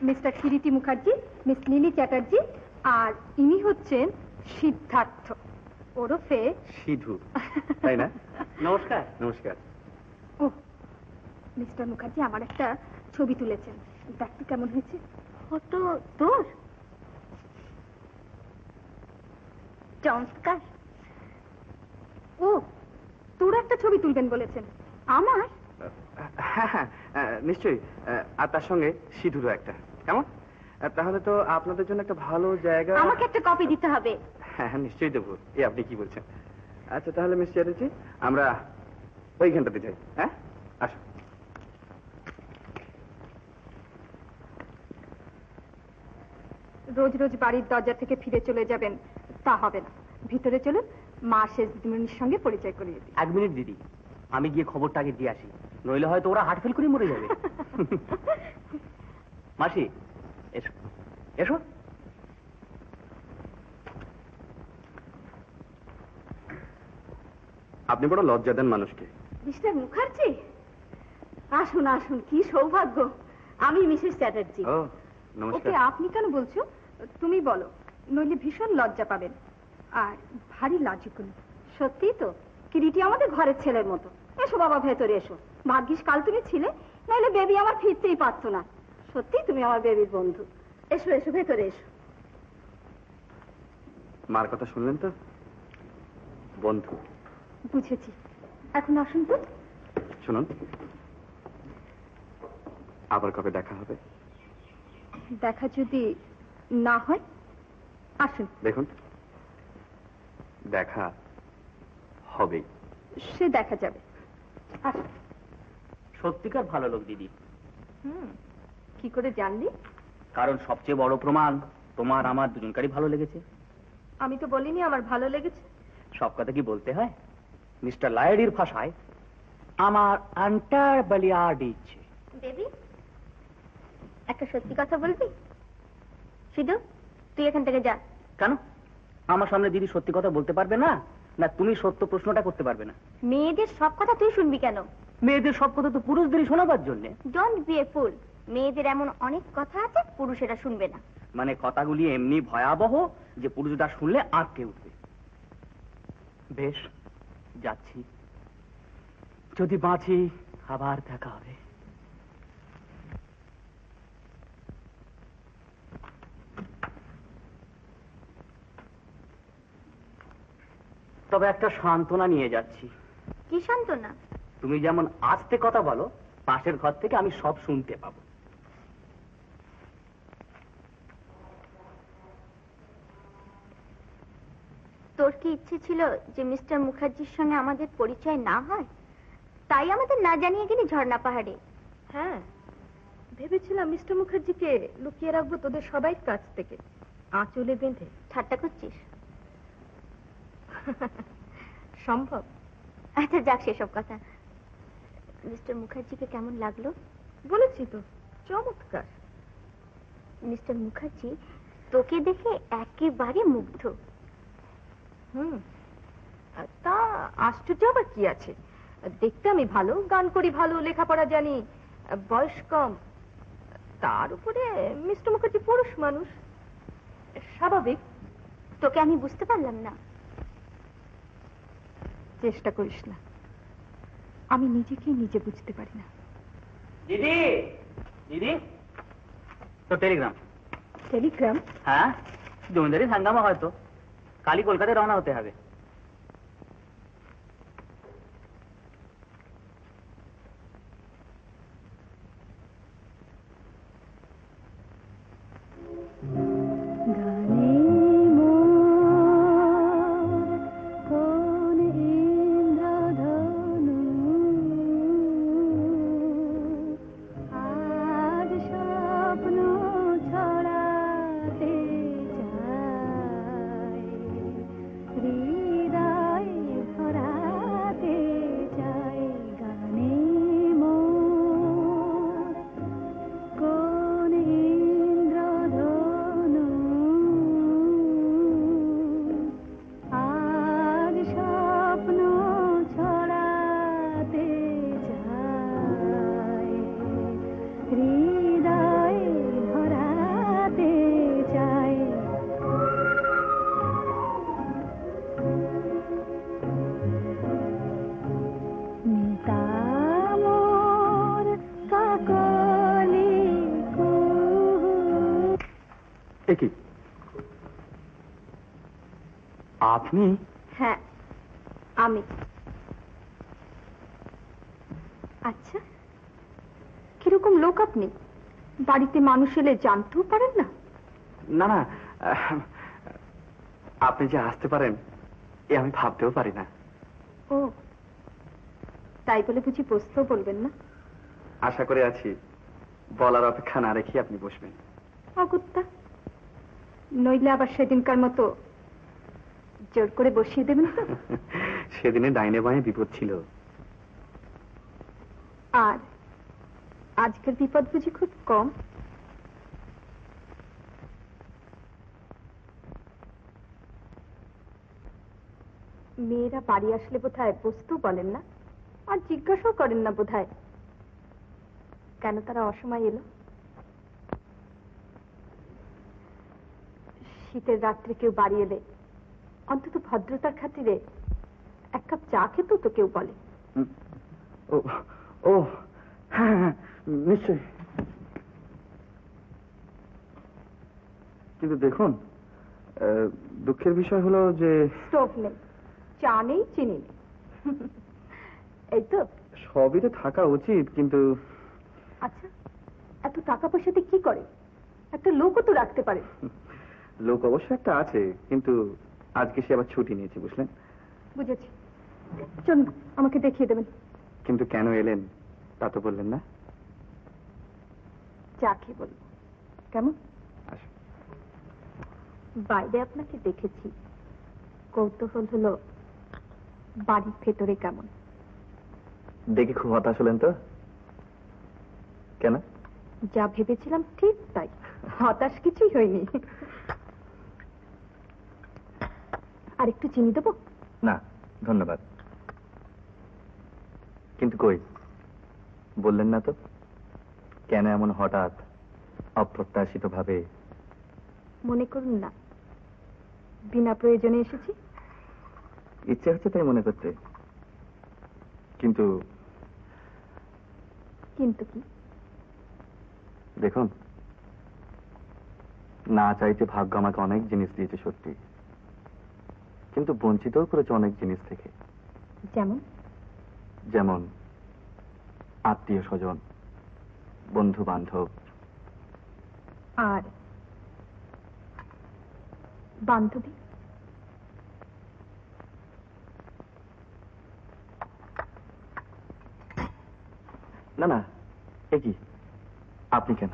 Mister Kiriti Mukherjee, miss Lily Chatterjee, আর ইনি হচ্ছেন সিদ্ধার্থ ওরফে সিধু, তাই না? নমস্কার। নমস্কার। ও মিস্টার মুখার্জি আমার একটা ছবি তুলেছেন, দেখতে কেমন হয়েছে? ফটো তোর? চমৎকার। ও তোর একটা ছবি তুলবেন বলেছেন? আমার? হ্যাঁ হ্যাঁ নিশ্চয়ই, আর তার সঙ্গে সিধুরও একটা। কেমন? তাহলে তো আপনাদের জন্য একটা ভালো জায়গা। আমাকে একটা কপি দিতে হবে। হ্যাঁ হ্যাঁ নিশ্চয়ই দেবো। আপনি কি বলছেন? আচ্ছা তাহলে মিস চ্যাটার্জি আমরা ওইখানটাতে যাই। হ্যাঁ আসো। রোজ রোজ বাড়ির দরজা থেকে ফিরে চলে যাবেন তা হবে না, ভিতরে চলুন, মা শেষ দিদিমণির সঙ্গে পরিচয় করিয়ে দিই। 1 মিনিট দিদি, আমি গিয়ে খবরটা আগে দিয়ে আসি, নইলে হয়তো ওরা হার্ট ফেল করে মরে যাবে। মাসি এসো এসো। আপনি বড় লজ্জা দেন মানুষকে। মিস্টার মুখার্জি, আসুন আসুন, কি সৌভাগ্য। আমি মিসেস চ্যাটার্জি। ও ওকে নমস্কার। আপনি কেন বলছো? তুমি বলো, নইলে ভীষণ লজ্জা পাবেন, আর ভারী লাজুকুন। সত্যি তো, কিরিটি আমাদের ঘরের ছেলের মতো। এসো বাবা, ভেতরে এসো। ভাগ্যিস কাল তুমি ছিলে, নাহলে বেবি আমার ফিরতেই পারতো না। সত্যি তুমি আমার বেবির বন্ধু। এসো এসো, ভেতরে এসো। মার কথা শুনলেন তো? বন্ধু। বুঝেছি, এখন আসুন তো। শুনুন, আবার কবে দেখা হবে? দেখা যদি না হয়, আসুন। দেখুন, দেখা হবেই। সে দেখা যাবে, আসুন। সত্যিকার ভালো লোক দিদি। কি করে জানলি? কারণ সবচেয়ে বড় প্রমাণ, তোমার আমার দুজনকারই ভালো লেগেছে। আমি তো বলিনি আমার ভালো লেগেছে। সব কথা কি বলতে হয়? মিস্টার লায়ডির ভাষায় আমার আন্টার বলিয়া দিচ্ছে। বেবি, একটা সত্যি কথা বলবি? সিধু, তুই এখান থেকে যা। কেন? আমার সামনে দিদি সত্যি কথা বলতে পারবে না, না তুমি সত্য প্রশ্নটা করতে পারবে না? মেয়েদের সব কথা তুই শুনবি কেন? মেয়েদের সব কথা তো পুরুষদেরই শোনাবার জন্য। ডোন্ট বি এ ফুল। মেয়েদের এমন অনেক কথা আছে পুরুষেরা শুনবে না। মানে কথাগুলি এমনি ভয়াবহ যে পুরুষরা শুনলে আটকে উঠবে। বেশ, যাচ্ছি। যদি বাঁচি আবার দেখা হবে। তবে একটা সান্ত্বনা নিয়ে যাচ্ছি। কি সান্ত্বনা? তুমি যেমন আস্তে কথা বলো, পাশের ঘর থেকে আমি সব শুনতে পাবো। তোর কি ইচ্ছে ছিল যে মিস্টার মুখার্জির সঙ্গে আমাদের পরিচয় না হয়? তাই আমাদের না জানিয়ে গেলি ঝর্ণা পাহাড়ে? হ্যাঁ, ভেবেছিলাম মিস্টার মুখার্জিকে লুকিয়ে রাখবো তোদের সবাই কাছ থেকে, আঁচলে বেঁধে। ঠাট্টা করছিস? সম্ভব? আচ্ছা যাক সেসব কথা। মিস্টার মুখার্জিকে কেমন লাগলো? বলেছি তো, চমৎকার। মিস্টার মুখার্জি তোকে দেখে একেবারে মুগ্ধ। তা আশ্চর্য আবার কি আছে? দেখতে আমি ভালো, গান করি ভালো, লেখাপড়া জানি, বয়স কম, তার উপরে মিস্টার মুখার্জি পুরুষ মানুষ, স্বাভাবিক। তোকে আমি বুঝতে পারলাম না। চেষ্টা করিস না, আমি নিজেকেই নিজে বুঝতে পারি না। দিদি, দিদি, তো টেলিগ্রাম। টেলিগ্রাম? হ্যাঁ, জমিদারি হাঙ্গামা হয়তো, কালই কলকাতায় রওনা হতে হবে। রে এ কি আপনি? হ্যাঁ, আমি। আচ্ছা, কিরকম লোক আপনি? বাড়িতে মানুষ এলে জানতেও পারেন না? না না, আপনি যে আসতে পারেন এ আমি ভাবতেও পারি না। ও, তাই বলে বুঝি বসতেও বলবেন না? আশা করে আছি বলার অপেক্ষা না রেখে আপনি বসবেন। অগত্যা, নইলে আবার সেদিনকার মতো জোর করে বসিয়ে দেবেন তো? সেদিনে ডাইনে বাঁয়ে বিপদ ছিল, আর আজকের বিপদ বুঝি খুব কম? মেয়েরা বাড়ি আসলে বোধহয় বসতেও বলেন না, আর জিজ্ঞাসাও করেন না বোধহয় কেন তারা অসময় এলো। শীতের রাত্রে কেউ বাড়ি এলে অন্তত ভদ্রতার খাতিরে এক কাপ চা খেতেও তো কেউ বলে। ও ও হ্যাঁ হ্যাঁ, নিশ্চয়। কিন্তু দেখুন, দুঃখের বিষয় হলো যে স্টোভ নেই, চা নেই, চিনি নেই। এই তো। সবই তো থাকা উচিত, কিন্তু আচ্ছা, এত টাকা পয়সাতে কি করে? একটা লোকও তো রাখতে পারে। লোক অবশ্য একটা আছে, কিন্তু আজকে সে আবার ছুটি নিয়েছে, বুঝলেন? বুঝেছি, চলুন আমাকে দেখিয়ে দেবেন। কিন্তু কেন এলেন তা তো বললেন না। চা খেয়ে বলবো, কেমন? আসুন। বাইরে আপনাকে দেখেছি, কৌতূহল হলো বাড়ির ভেতরে কেমন। দেখে খুব হতাশ হলেন তো? কেন? যা ভেবেছিলাম ঠিক তাই, হতাশ কিছুই হয়নি। আর একটু চিনি দেবো? না ধন্যবাদ। কিন্তু কই, বললেন না তো কেন এমন হঠাৎ অপ্রত্যাশিত ভাবে? মনে করুন না বিনা প্রয়োজনে এসেছি। ইচ্ছে হচ্ছে তাই মনে করতে, কিন্তু কিন্তু কি? দেখুন, না চাইতে ভাগ্য আমাকে অনেক জিনিস দিয়েছে সত্যি, কিন্তু বঞ্চিতও করেছে অনেক জিনিস থেকে। যেমন? যেমন আত্মীয় স্বজন, বন্ধু বান্ধব। আর বান্ধবী? না না, এ কি, আপনি কেন?